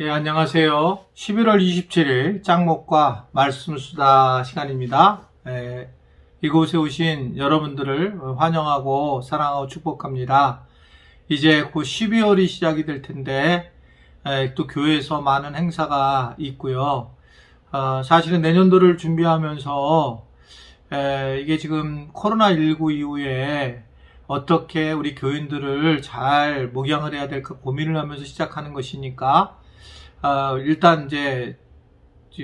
예, 안녕하세요. 11월 27일 짱목과 말씀수다 시간입니다. 이곳에 오신 여러분들을 환영하고 사랑하고 축복합니다. 이제 곧 12월이 시작이 될 텐데 또 교회에서 많은 행사가 있고요. 사실은 내년도를 준비하면서 이게 지금 코로나19 이후에 어떻게 우리 교인들을 잘 목양을 해야 될까 고민을 하면서 시작하는 것이니까 일단 이제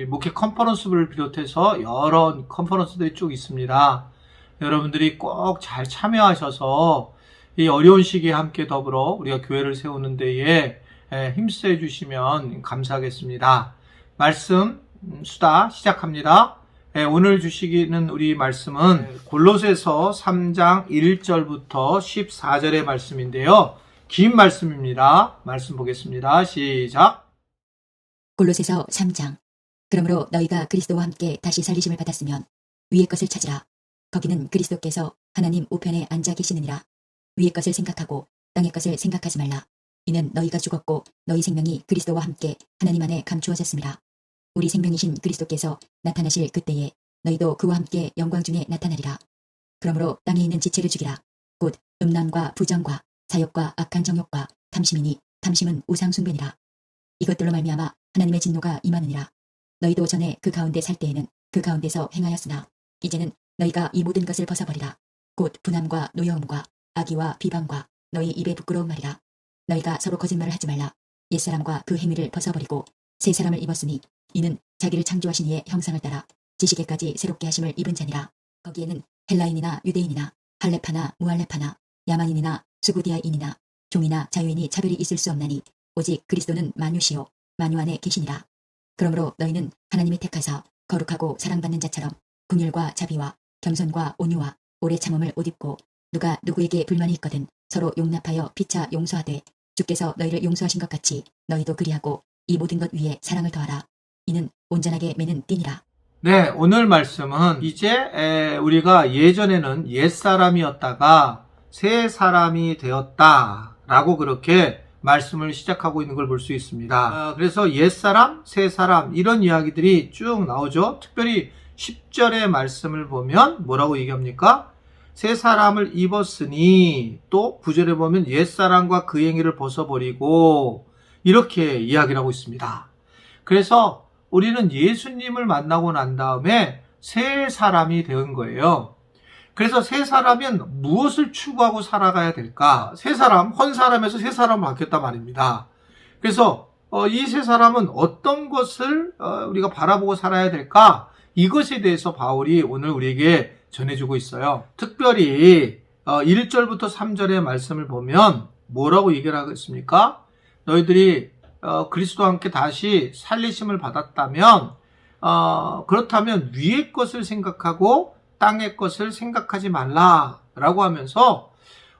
목회 컨퍼런스를 비롯해서 여러 컨퍼런스들이 쭉 있습니다. 여러분들이 꼭 잘 참여하셔서 이 어려운 시기에 함께 더불어 우리가 교회를 세우는 데에 힘써 주시면 감사하겠습니다. 말씀 수다 시작합니다. 오늘 주시기는 우리 말씀은 골로새서 3장 1절부터 14절의 말씀인데요. 긴 말씀입니다. 말씀 보겠습니다. 시작. 골로새서 3장. 그러므로 너희가 그리스도와 함께 다시 살리심을 받았으면 위의 것을 찾으라. 거기는 그리스도께서 하나님 우편에 앉아 계시느니라. 위의 것을 생각하고 땅의 것을 생각하지 말라. 이는 너희가 죽었고 너희 생명이 그리스도와 함께 하나님 안에 감추어졌습니다. 우리 생명이신 그리스도께서 나타나실 그때에 너희도 그와 함께 영광 중에 나타나리라. 그러므로 땅에 있는 지체를 죽이라. 곧 음란과 부정과 사욕과 악한 정욕과 탐심이니 탐심은 우상 숭배니라. 이것들로 말미암아 하나님의 진노가 임하느니라. 너희도 전에 그 가운데 살 때에는 그 가운데서 행하였으나 이제는 너희가 이 모든 것을 벗어버리라. 곧 분함과 노여움과 악의와 비방과 너희 입에 부끄러운 말이라. 너희가 서로 거짓말을 하지 말라. 옛사람과 그 행위를 벗어버리고 새 사람을 입었으니 이는 자기를 창조하신 이의 형상을 따라 지식에까지 새롭게 하심을 입은 자니라. 거기에는 헬라인이나 유대인이나 할레파나 무할레파나 야만인이나 수구디아인이나 종이나 자유인이 차별이 있을 수 없나니 오직 그리스도는 만유시요 만유 안에 계시니라. 그러므로 너희는 하나님이 택하사 거룩하고 사랑받는 자처럼 긍휼과 자비와 겸손과 온유와 오래 참음을 옷 입고 누가 누구에게 불만이 있거든 서로 용납하여 피차 용서하되 주께서 너희를 용서하신 것 같이 너희도 그리하고 이 모든 것 위에 사랑을 더하라. 이는 온전하게 매는 띠니라. 네, 오늘 말씀은 이제 우리가 예전에는 옛사람이었다가 새 사람이 되었다라고 그렇게 말씀을 시작하고 있는 걸 볼 수 있습니다. 그래서 옛사람, 새사람 이런 이야기들이 쭉 나오죠. 특별히 10절의 말씀을 보면 뭐라고 얘기합니까? 새 사람을 입었으니 또 9절에 보면 옛사람과 그 행위를 벗어버리고 이렇게 이야기를 하고 있습니다. 그래서 우리는 예수님을 만나고 난 다음에 새 사람이 되는 거예요. 그래서 새 사람은 무엇을 추구하고 살아가야 될까? 새 사람, 헌 사람에서 새 사람을 바뀌었단 말입니다. 그래서 이 새 사람은 어떤 것을 우리가 바라보고 살아야 될까? 이것에 대해서 바울이 오늘 우리에게 전해주고 있어요. 특별히 1절부터 3절의 말씀을 보면 뭐라고 얘기를 하겠습니까? 너희들이 그리스도와 함께 다시 살리심을 받았다면 그렇다면 위의 것을 생각하고 땅의 것을 생각하지 말라라고 하면서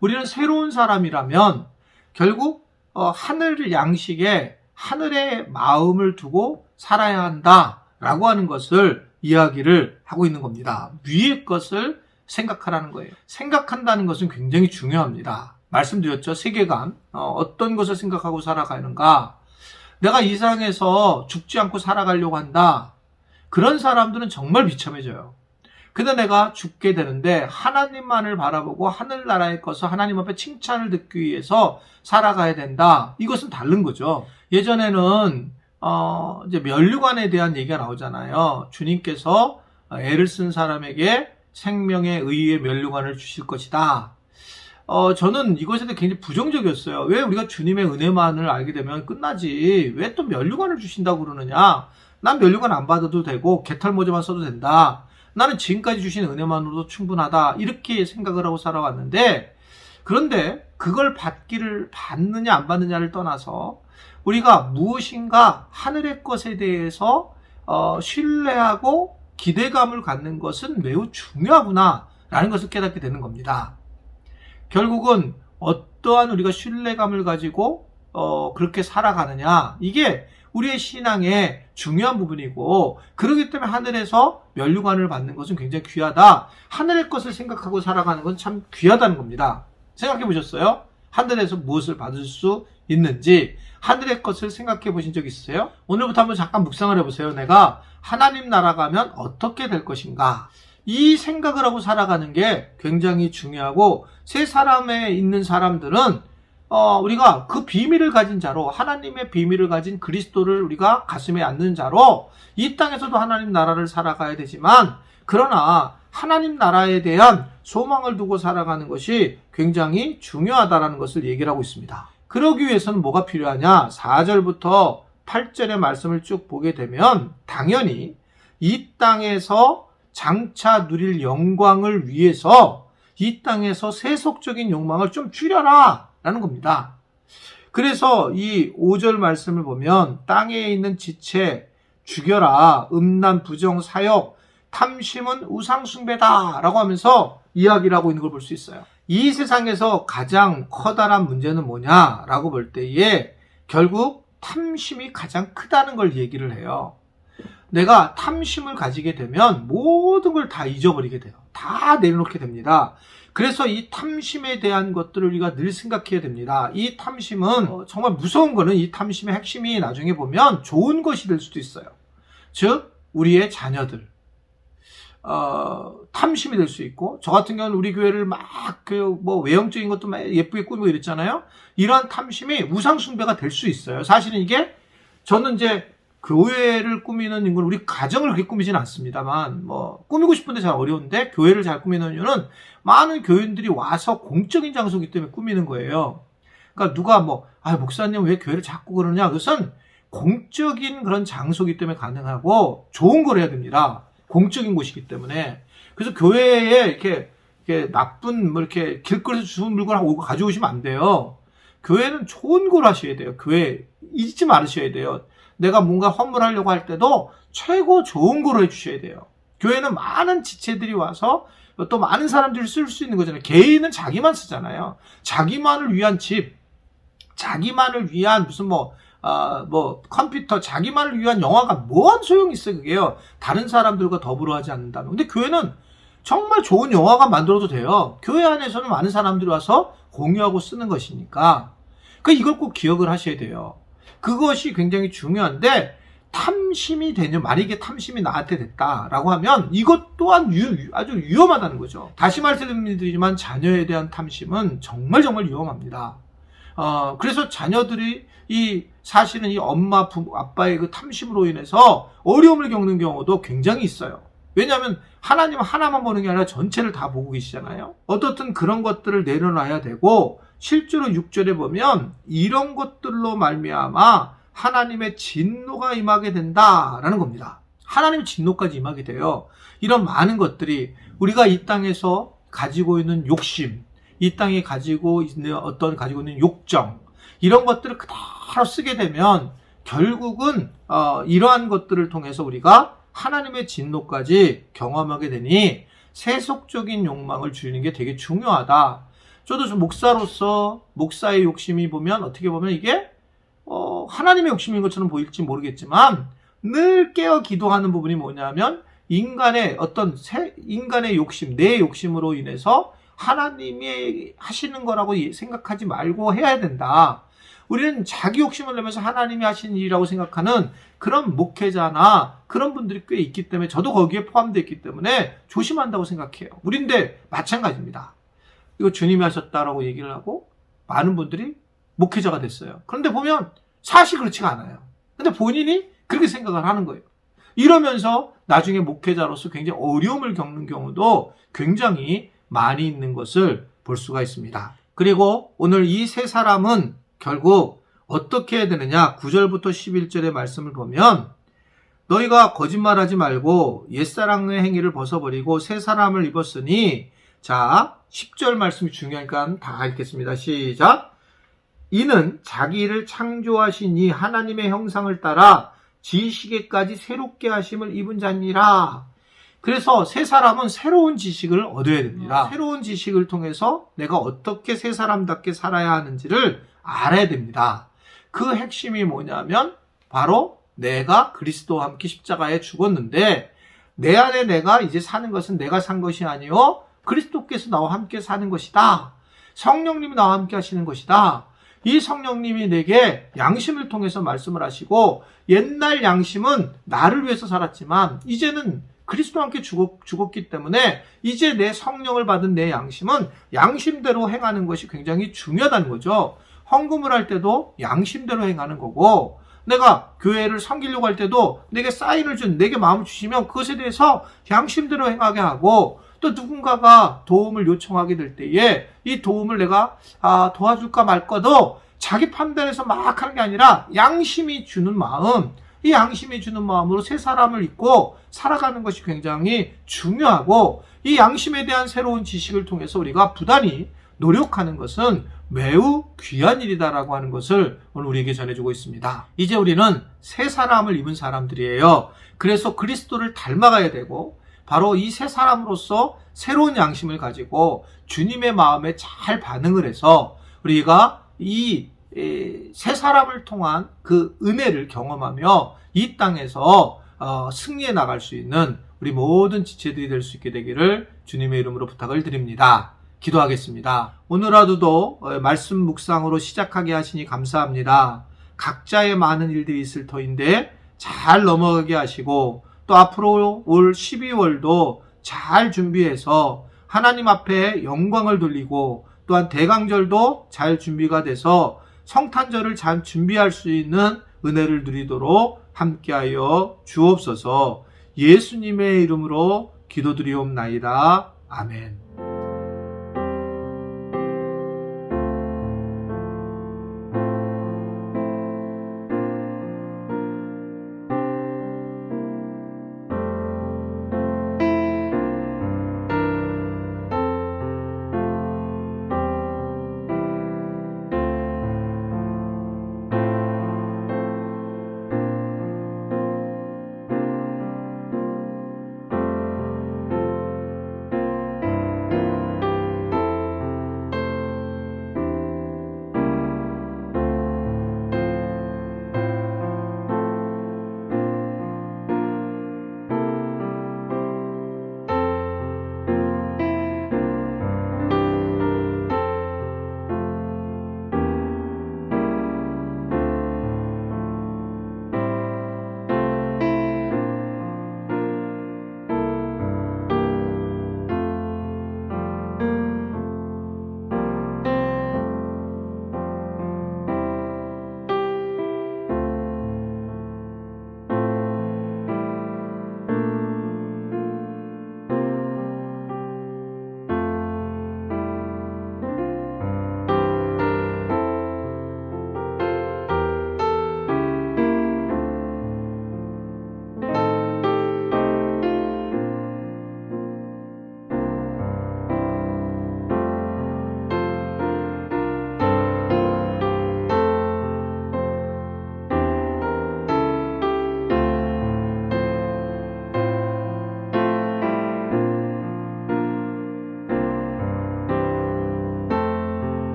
우리는 새로운 사람이라면 결국 하늘 양식에 하늘의 마음을 두고 살아야 한다라고 하는 것을 이야기를 하고 있는 겁니다. 위의 것을 생각하라는 거예요. 생각한다는 것은 굉장히 중요합니다. 말씀드렸죠. 세계관, 어떤 것을 생각하고 살아가는가. 내가 이 세상에서 죽지 않고 살아가려고 한다. 그런 사람들은 정말 비참해져요. 근데 내가 죽게 되는데 하나님만을 바라보고 하늘나라의 것을 하나님 앞에 칭찬을 듣기 위해서 살아가야 된다. 이것은 다른 거죠. 예전에는 이제 면류관에 대한 얘기가 나오잖아요. 주님께서 애를 쓴 사람에게 생명의 의의 면류관을 주실 것이다. 저는 이것에 대해 굉장히 부정적이었어요. 왜 우리가 주님의 은혜만을 알게 되면 끝나지? 왜 또 면류관을 주신다고 그러느냐? 난 면류관 안 받아도 되고 개털모자만 써도 된다. 나는 지금까지 주신 은혜만으로도 충분하다. 이렇게 생각을 하고 살아왔는데 그런데 그걸 받느냐 안 받느냐를 떠나서 우리가 무엇인가 하늘의 것에 대해서 신뢰하고 기대감을 갖는 것은 매우 중요하구나라는 것을 깨닫게 되는 겁니다. 결국은 어떠한 우리가 신뢰감을 가지고 그렇게 살아가느냐 이게 우리의 신앙의 중요한 부분이고 그렇기 때문에 하늘에서 면류관을 받는 것은 굉장히 귀하다. 하늘의 것을 생각하고 살아가는 건 참 귀하다는 겁니다. 생각해 보셨어요? 하늘에서 무엇을 받을 수 있는지 하늘의 것을 생각해 보신 적 있으세요? 오늘부터 한번 잠깐 묵상을 해보세요. 내가 하나님 나라 가면 어떻게 될 것인가? 이 생각을 하고 살아가는 게 굉장히 중요하고, 새 사람에 있는 사람들은 우리가 그 비밀을 가진 자로, 하나님의 비밀을 가진 그리스도를 우리가 가슴에 안는 자로 이 땅에서도 하나님 나라를 살아가야 되지만, 그러나 하나님 나라에 대한 소망을 두고 살아가는 것이 굉장히 중요하다는 것을 얘기를 하고 있습니다. 그러기 위해서는 뭐가 필요하냐? 4절부터 8절의 말씀을 쭉 보게 되면 당연히 이 땅에서 장차 누릴 영광을 위해서 이 땅에서 세속적인 욕망을 좀 줄여라 라는 겁니다. 그래서 이 5절 말씀을 보면 땅에 있는 지체 죽여라, 음란, 부정, 사욕, 탐심은 우상숭배다 라고 하면서 이야기를 하고 있는 걸 볼 수 있어요. 이 세상에서 가장 커다란 문제는 뭐냐라고 볼 때에 결국 탐심이 가장 크다는 걸 얘기를 해요. 내가 탐심을 가지게 되면 모든 걸 다 잊어버리게 돼요. 다 내려놓게 됩니다. 그래서 이 탐심에 대한 것들을 우리가 늘 생각해야 됩니다. 이 탐심은 정말 무서운 거는, 이 탐심의 핵심이 나중에 보면 좋은 것이 될 수도 있어요. 즉 우리의 자녀들, 탐심이 될 수 있고, 저 같은 경우는 우리 교회를 막 외형적인 것도 막 예쁘게 꾸미고 이랬잖아요. 이러한 탐심이 우상숭배가 될 수 있어요. 사실은 이게, 저는 이제 교회를 꾸미는 건 우리 가정을 그렇게 꾸미지는 않습니다만, 꾸미고 싶은데 잘 어려운데, 교회를 잘 꾸미는 이유는 많은 교인들이 와서 공적인 장소이기 때문에 꾸미는 거예요. 그러니까 누가 목사님 왜 교회를 자꾸 그러냐? 그것은 공적인 그런 장소이기 때문에 가능하고 좋은 걸 해야 됩니다. 공적인 곳이기 때문에. 그래서 교회에 이렇게 나쁜 이렇게 길거리에서 주운 물건 가져오시면 안 돼요. 교회는 좋은 걸 하셔야 돼요. 교회 잊지 말으셔야 돼요. 내가 뭔가 헌물하려고 할 때도 최고 좋은 거로 해주셔야 돼요. 교회는 많은 지체들이 와서 또 많은 사람들이 쓸 수 있는 거잖아요. 개인은 자기만 쓰잖아요. 자기만을 위한 집, 자기만을 위한 무슨 컴퓨터, 자기만을 위한 영화가 뭔 소용이 있어요, 그게요. 다른 사람들과 더불어 하지 않는다면. 근데 교회는 정말 좋은 영화가 만들어도 돼요. 교회 안에서는 많은 사람들이 와서 공유하고 쓰는 것이니까. 이걸 꼭 기억을 하셔야 돼요. 그것이 굉장히 중요한데, 탐심이 되면, 만약에 탐심이 나한테 됐다라고 하면 이것 또한 아주 위험하다는 거죠. 다시 말씀드리지만 자녀에 대한 탐심은 정말 위험합니다. 그래서 자녀들이 사실은 이 엄마, 아빠의 그 탐심으로 인해서 어려움을 겪는 경우도 굉장히 있어요. 왜냐하면 하나님은 하나만 보는 게 아니라 전체를 다 보고 계시잖아요. 어떻든 그런 것들을 내려놔야 되고, 실제로 6절에 보면 이런 것들로 말미암아 하나님의 진노가 임하게 된다라는 겁니다. 하나님의 진노까지 임하게 돼요. 이런 많은 것들이 우리가 이 땅에서 가지고 있는 욕심, 이 땅에 가지고 있는 욕정, 이런 것들을 그대로 쓰게 되면 결국은 이러한 것들을 통해서 우리가 하나님의 진노까지 경험하게 되니 세속적인 욕망을 줄이는 게 되게 중요하다. 저도 목사로서 목사의 욕심이 보면 어떻게 보면 이게 하나님의 욕심인 것처럼 보일지 모르겠지만, 늘 깨어 기도하는 부분이 뭐냐면 인간의 욕심, 내 욕심으로 인해서 하나님이 하시는 거라고 생각하지 말고 해야 된다. 우리는 자기 욕심을 내면서 하나님이 하시는 일이라고 생각하는 그런 목회자나 그런 분들이 꽤 있기 때문에, 저도 거기에 포함되어 있기 때문에 조심한다고 생각해요. 우린데 마찬가지입니다. 이거 주님이 하셨다라고 얘기를 하고 많은 분들이 목회자가 됐어요. 그런데 보면 사실 그렇지가 않아요. 근데 본인이 그렇게 생각을 하는 거예요. 이러면서 나중에 목회자로서 굉장히 어려움을 겪는 경우도 굉장히 많이 있는 것을 볼 수가 있습니다. 그리고 오늘 이 세 사람은 결국 어떻게 해야 되느냐? 9절부터 11절의 말씀을 보면, 너희가 거짓말하지 말고 옛사랑의 행위를 벗어버리고 새 사람을 입었으니, 자 10절 말씀이 중요하니까 다 읽겠습니다. 시작. 이는 자기를 창조하신 이 하나님의 형상을 따라 지식에까지 새롭게 하심을 입은 자니라. 그래서 새 사람은 새로운 지식을 얻어야 됩니다. 새로운 지식을 통해서 내가 어떻게 새 사람답게 살아야 하는지를 알아야 됩니다. 그 핵심이 뭐냐면 바로 내가 그리스도와 함께 십자가에 죽었는데, 내 안에 내가 이제 사는 것은 내가 산 것이 아니요 그리스도께서 나와 함께 사는 것이다. 성령님이 나와 함께 하시는 것이다. 이 성령님이 내게 양심을 통해서 말씀을 하시고, 옛날 양심은 나를 위해서 살았지만 이제는 그리스도와 함께 죽었기 때문에 이제 내 성령을 받은 내 양심은 양심대로 행하는 것이 굉장히 중요하다는 거죠. 헌금을 할 때도 양심대로 행하는 거고, 내가 교회를 섬기려고 할 때도 내게 사인을 내게 마음을 주시면 그것에 대해서 양심대로 행하게 하고, 또 누군가가 도움을 요청하게 될 때에 이 도움을 내가 도와줄까 말까도 자기 판단에서 막 하는 게 아니라 양심이 주는 마음, 이 양심이 주는 마음으로 새 사람을 입고 살아가는 것이 굉장히 중요하고, 이 양심에 대한 새로운 지식을 통해서 우리가 부단히 노력하는 것은 매우 귀한 일이다라고 하는 것을 오늘 우리에게 전해주고 있습니다. 이제 우리는 새 사람을 입은 사람들이에요. 그래서 그리스도를 닮아가야 되고, 바로 이 새 사람으로서 새로운 양심을 가지고 주님의 마음에 잘 반응을 해서 우리가 이 새 사람을 통한 그 은혜를 경험하며 이 땅에서 승리해 나갈 수 있는 우리 모든 지체들이 될 수 있게 되기를 주님의 이름으로 부탁을 드립니다. 기도하겠습니다. 오늘 하루도 말씀 묵상으로 시작하게 하시니 감사합니다. 각자의 많은 일들이 있을 터인데 잘 넘어가게 하시고, 또 앞으로 올 12월도 잘 준비해서 하나님 앞에 영광을 돌리고, 또한 대강절도 잘 준비가 돼서 성탄절을 잘 준비할 수 있는 은혜를 누리도록 함께하여 주옵소서. 예수님의 이름으로 기도드리옵나이다. 아멘.